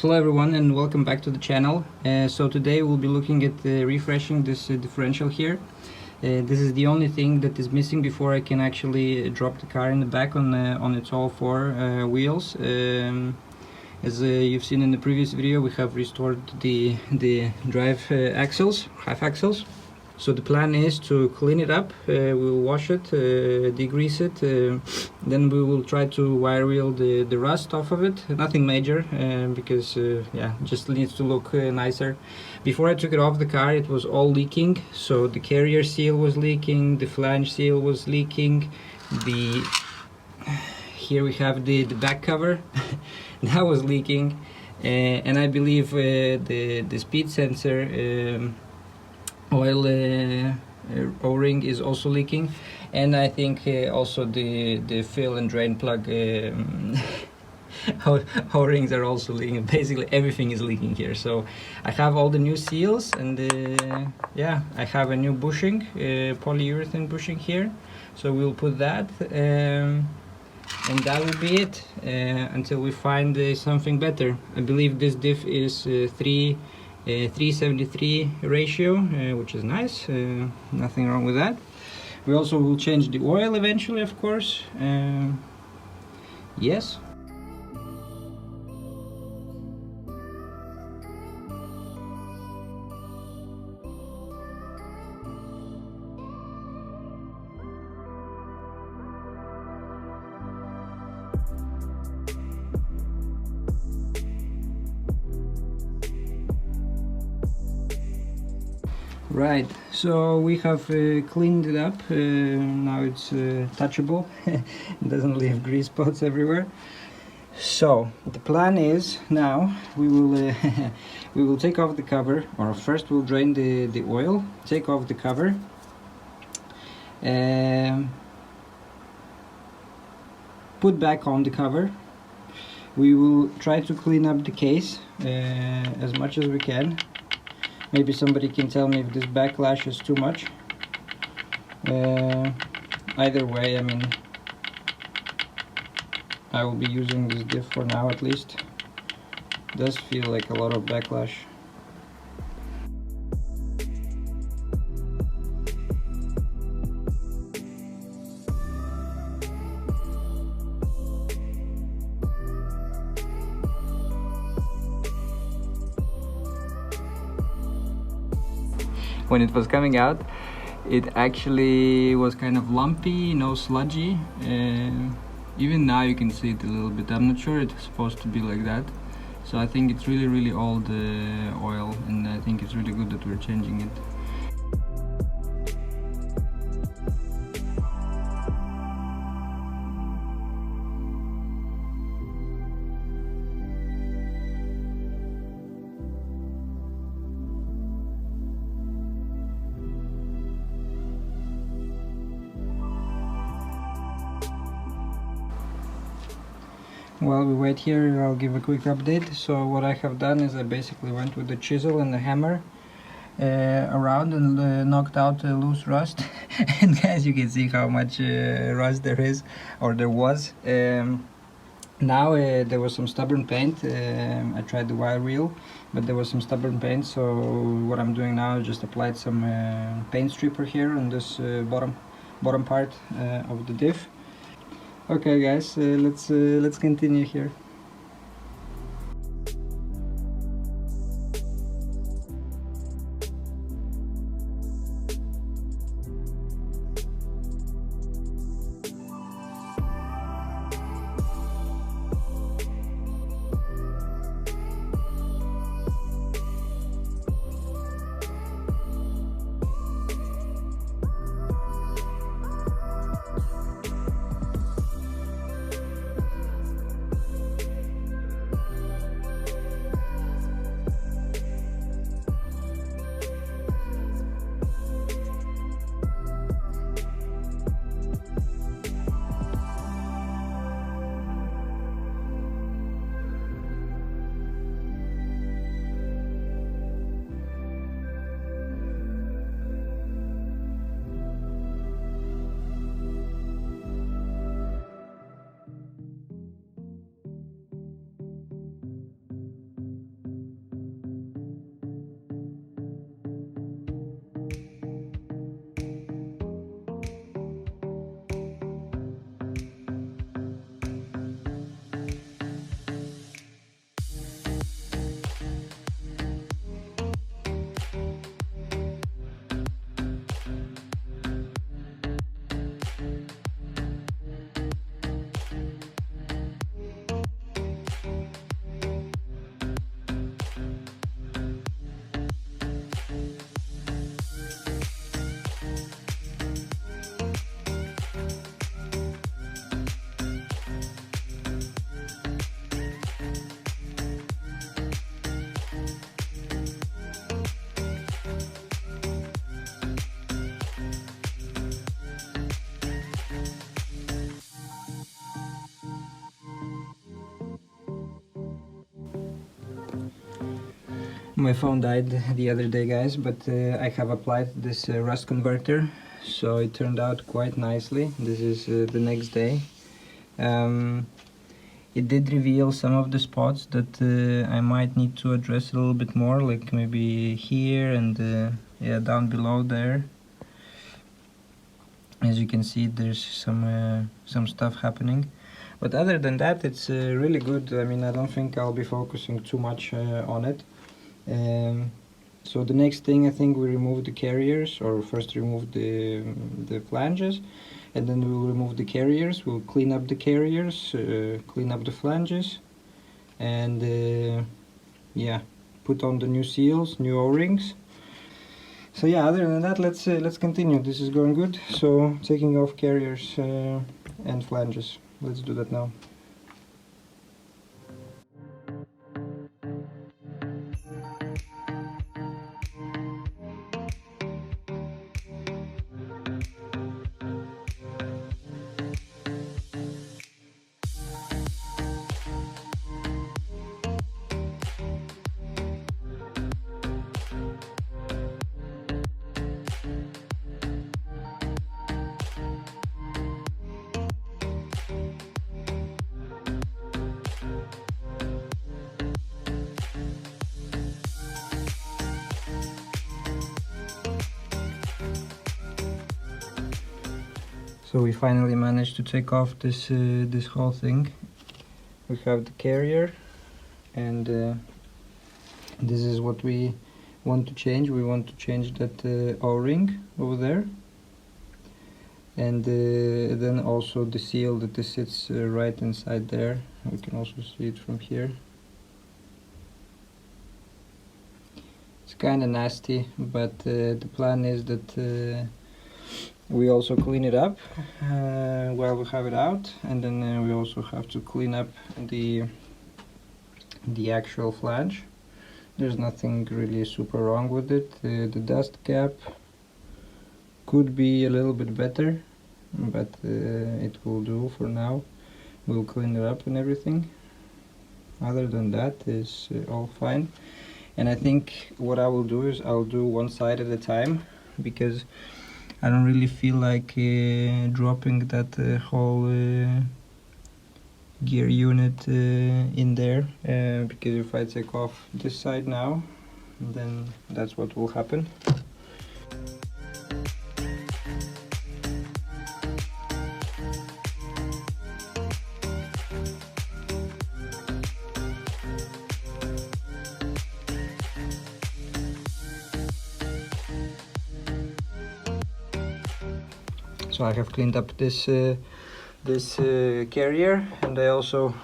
Hello everyone and welcome back to the channel. So today we'll be looking at refreshing this differential here. This is the only thing that is missing before I can actually drop the car in the back on its all four wheels. As you've seen in the previous video, we have restored the drive axles, half axles. So the plan is to clean it up, we'll wash it, degrease it, then we will try to wire wheel the rust off of it. Nothing major, because yeah, just needs to look nicer. Before I took it off the car, it was all leaking. So the carrier seal was leaking, the flange seal was leaking, here we have the back cover that was leaking, and I believe the speed sensor oil O-ring is also leaking, and I think also the fill and drain plug O-rings are also leaking. Basically everything is leaking here. So I have all the new seals, and yeah, I have a new bushing, polyurethane bushing here, so we'll put that, and that will be it until we find something better. I believe this diff is 373 ratio, which is nice, nothing wrong with that. We also will change the oil eventually, of course. Yes. Right, so we have cleaned it up. Now it's touchable. It doesn't leave grease spots everywhere. So the plan is now we will we will take off the cover, or first we'll drain the oil, take off the cover, put back on the cover. We will try to clean up the case as much as we can. Maybe somebody can tell me if this backlash is too much. Either way, I mean, I will be using this diff for now at least. It does feel like a lot of backlash. When it was coming out, it actually was kind of lumpy, no sludgy. Even now you can see it a little bit. I'm not sure it's supposed to be like that. So I think it's really old oil, and I think it's really good that we're changing it. While we wait here, I'll give a quick update. So what I have done is I basically went with the chisel and the hammer around and knocked out loose rust. And guys, you can see how much rust there is, or there was. Now there was some stubborn paint. I tried the wire wheel, but there was some stubborn paint. So what I'm doing now is just applied some paint stripper here on this bottom part of the diff. Okay guys, let's continue here. My phone died the other day, guys, but I have applied this rust converter, so it turned out quite nicely. This is the next day. It did reveal some of the spots that I might need to address a little bit more, like maybe here and yeah, down below there. As you can see, there's some stuff happening, but other than that, it's really good. I mean, I don't think I'll be focusing too much on it. So the next thing, I think we remove the carriers, or first remove the flanges, and then we'll remove the carriers. We'll clean up the carriers, clean up the flanges, and yeah, put on the new seals, new O-rings. So yeah, other than that, let's continue. This is going good. So taking off carriers and flanges. Let's do that now. So we finally managed to take off this this whole thing. We have the carrier, and this is what we want to change. We want to change that O-ring over there, and then also the seal that sits right inside there. We can also see it from here. It's kind of nasty, but the plan is that we also clean it up while we have it out, and then we also have to clean up the actual flange. There's nothing really super wrong with it. The dust cap could be a little bit better, but it will do for now. We'll clean it up and everything. Other than that, is all fine. And I think what I will do is I'll do one side at a time, because I don't really feel like dropping that whole gear unit in there, because if I take off this side now, then that's what will happen. So I have cleaned up this carrier, and I also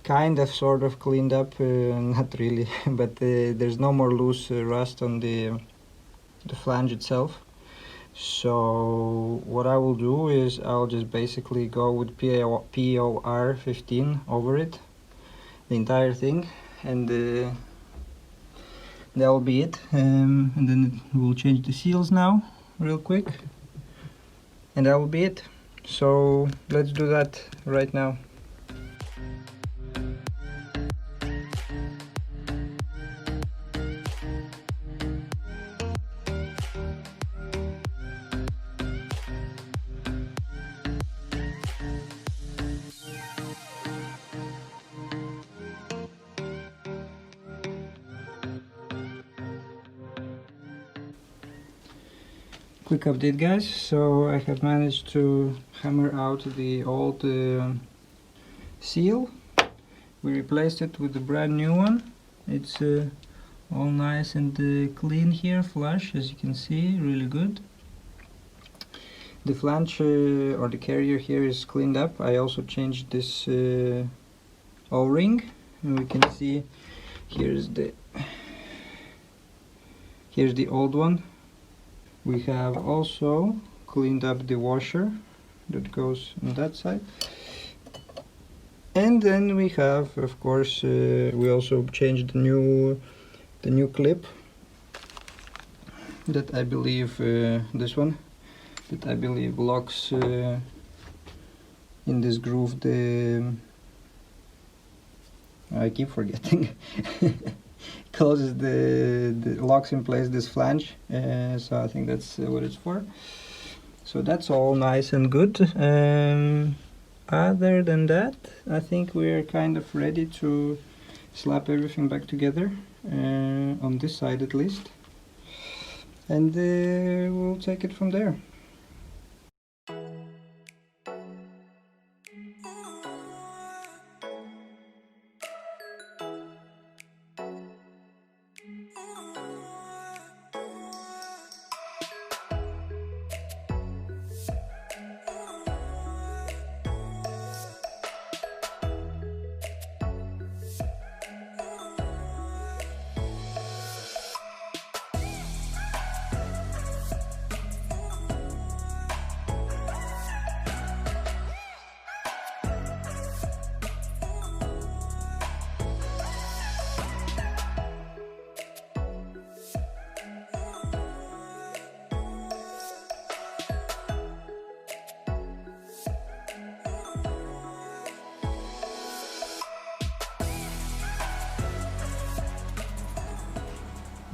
kind of sort of cleaned up, not really, but there's no more loose rust on the flange itself. So what I will do is I'll just basically go with POR 15 over it, the entire thing, and that will be it. And then we'll change the seals now real quick, and that will be it. So let's do that right now. Quick update, guys. So I have managed to hammer out the old seal. We replaced it with a brand new one. It's all nice and clean here, flush, as you can see, really good. The flange or the carrier here is cleaned up. I also changed this O-ring, and we can see here's the old one. We have also cleaned up the washer that goes on that side, and then we have, of course, we also changed the new clip that I believe this one that I believe locks in this groove. I keep forgetting closes the locks in place this flange, so I think that's what it's for. So that's all nice and good. Other than that, I think we're kind of ready to slap everything back together, on this side at least, and we'll take it from there.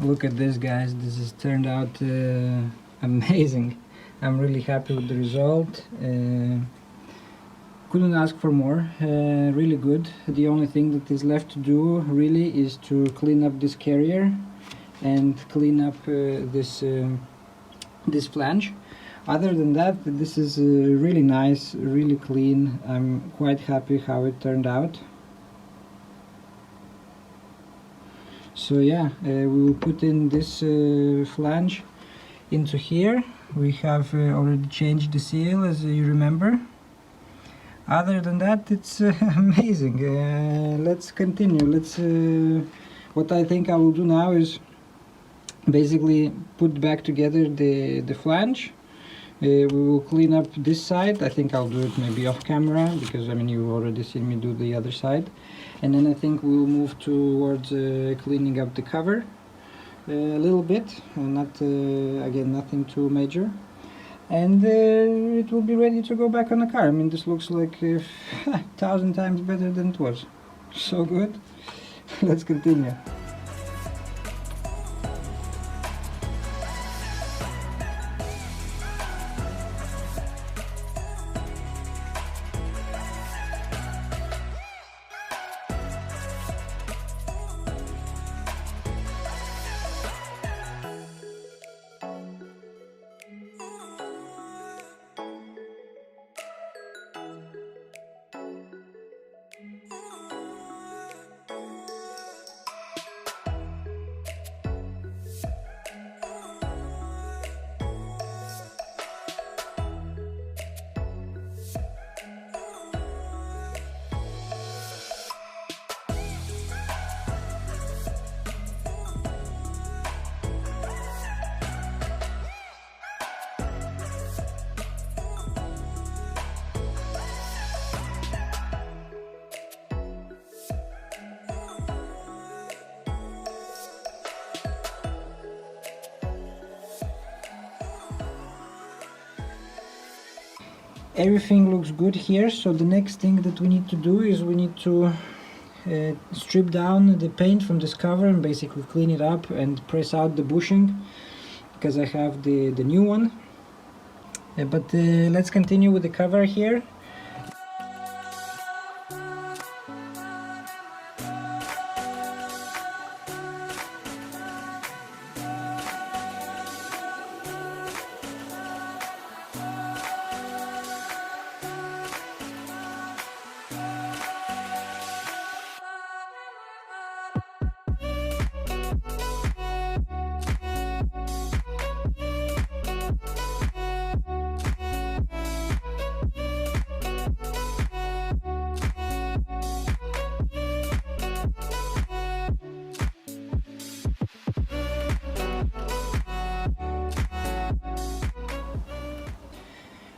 Look at this, guys. This has turned out amazing. I'm really happy with the result. Couldn't ask for more. Really good. The only thing that is left to do really is to clean up this carrier and clean up this flange. Other than that, this is really nice, really clean. I'm quite happy how it turned out. So yeah, we will put in this flange into here. We have already changed the seal, as you remember. Other than that, it's amazing. Let's continue. What I think I will do now is basically put back together the flange. We will clean up this side. I think I'll do it maybe off camera, because I mean you've already seen me do the other side. And then I think we'll move towards cleaning up the cover a little bit, not again, nothing too major, and it will be ready to go back on the car. I mean, this looks like 1,000 times better than it was. So good. Let's continue. Everything looks good here, so the next thing that we need to do is we need to strip down the paint from this cover and basically clean it up and press out the bushing, because I have the new one. But let's continue with the cover here.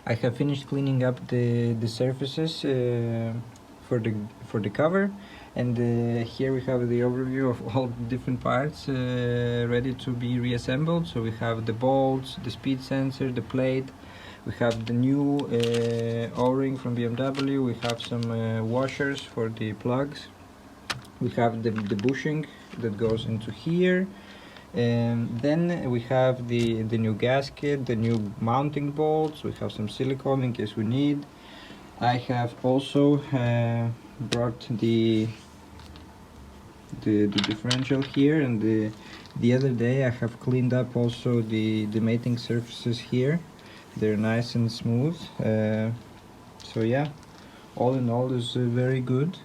I have finished cleaning up the surfaces for the cover, and here we have the overview of all the different parts ready to be reassembled. So we have the bolts, the speed sensor, the plate, we have the new O-ring from BMW, we have some washers for the plugs, We have the bushing that goes into here, and then we have the new gasket, the new mounting bolts. We have some silicone in case we need. I have also brought the differential here, and the other day I have cleaned up also the mating surfaces here. They're nice and smooth. So yeah, all in all is very good.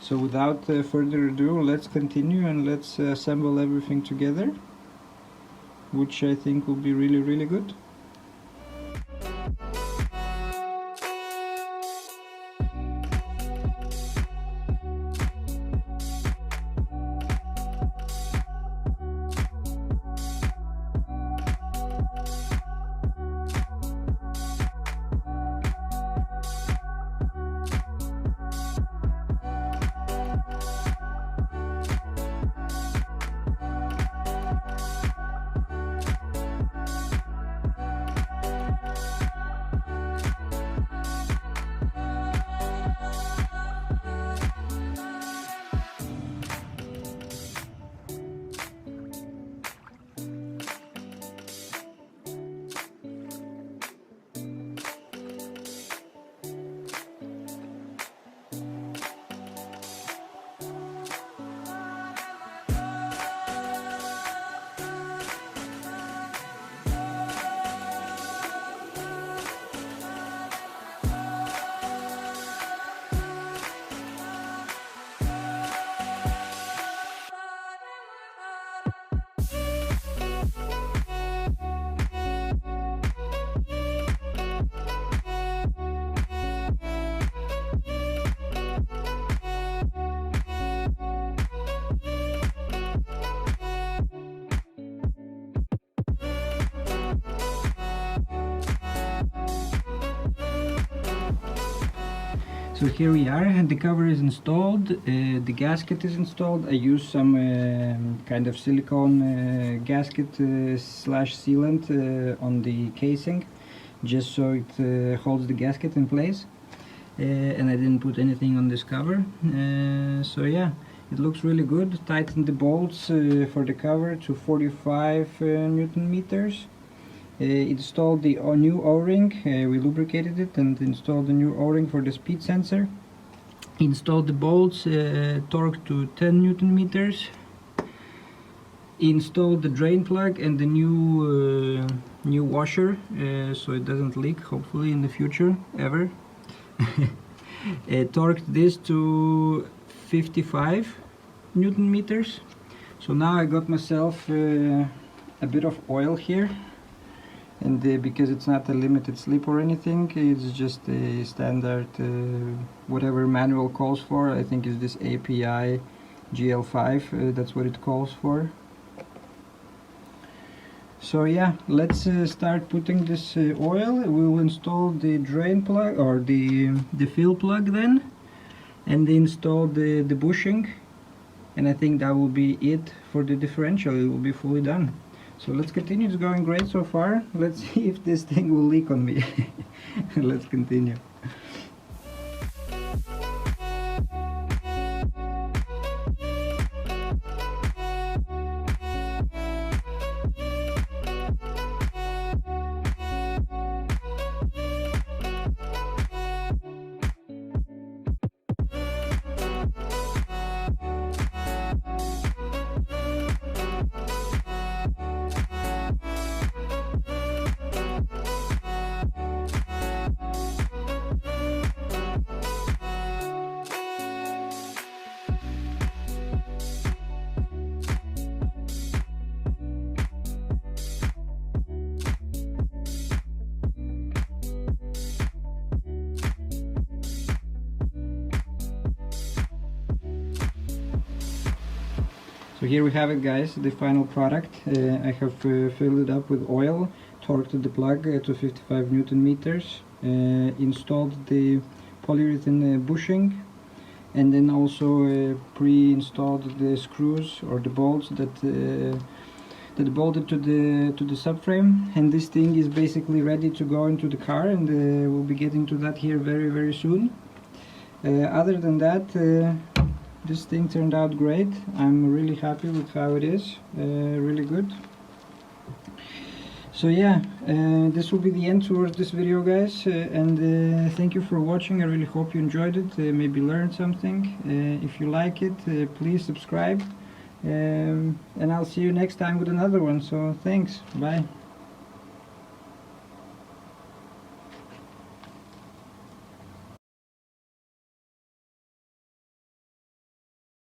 So without further ado, let's continue and let's assemble everything together, which I think will be really good. So here we are, and the cover is installed, the gasket is installed. I used some kind of silicone gasket slash sealant on the casing, just so it holds the gasket in place, and I didn't put anything on this cover. So yeah, it looks really good. Tightened the bolts for the cover to 45 Newton meters. Installed the new O-ring, we lubricated it and installed the new O-ring for the speed sensor. Installed the bolts, torqued to 10 Newton meters. Installed the drain plug and the new washer, so it doesn't leak, hopefully in the future, ever. Torqued this to 55 Newton meters. So now I got myself a bit of oil here. And because it's not a limited slip or anything, it's just a standard whatever manual calls for. I think is this API GL5, that's what it calls for. So yeah, let's start putting this oil. We will install the drain plug or the fill plug then, and install the bushing, and I think that will be it for the differential. It will be fully done. So let's continue. It's going great so far. Let's see if this thing will leak on me. Let's continue. So here we have it, guys, the final product. I have filled it up with oil, torqued the plug to 55 Newton meters, installed the polyurethane bushing, and then also pre-installed the screws or the bolts that bolted to the subframe. And this thing is basically ready to go into the car, and we'll be getting to that here very soon. Other than that, this thing turned out great. I'm really happy with how it is, really good. So yeah, this will be the end towards this video, guys, and thank you for watching. I really hope you enjoyed it, maybe learned something. If you like it, please subscribe, and I'll see you next time with another one. So thanks, bye.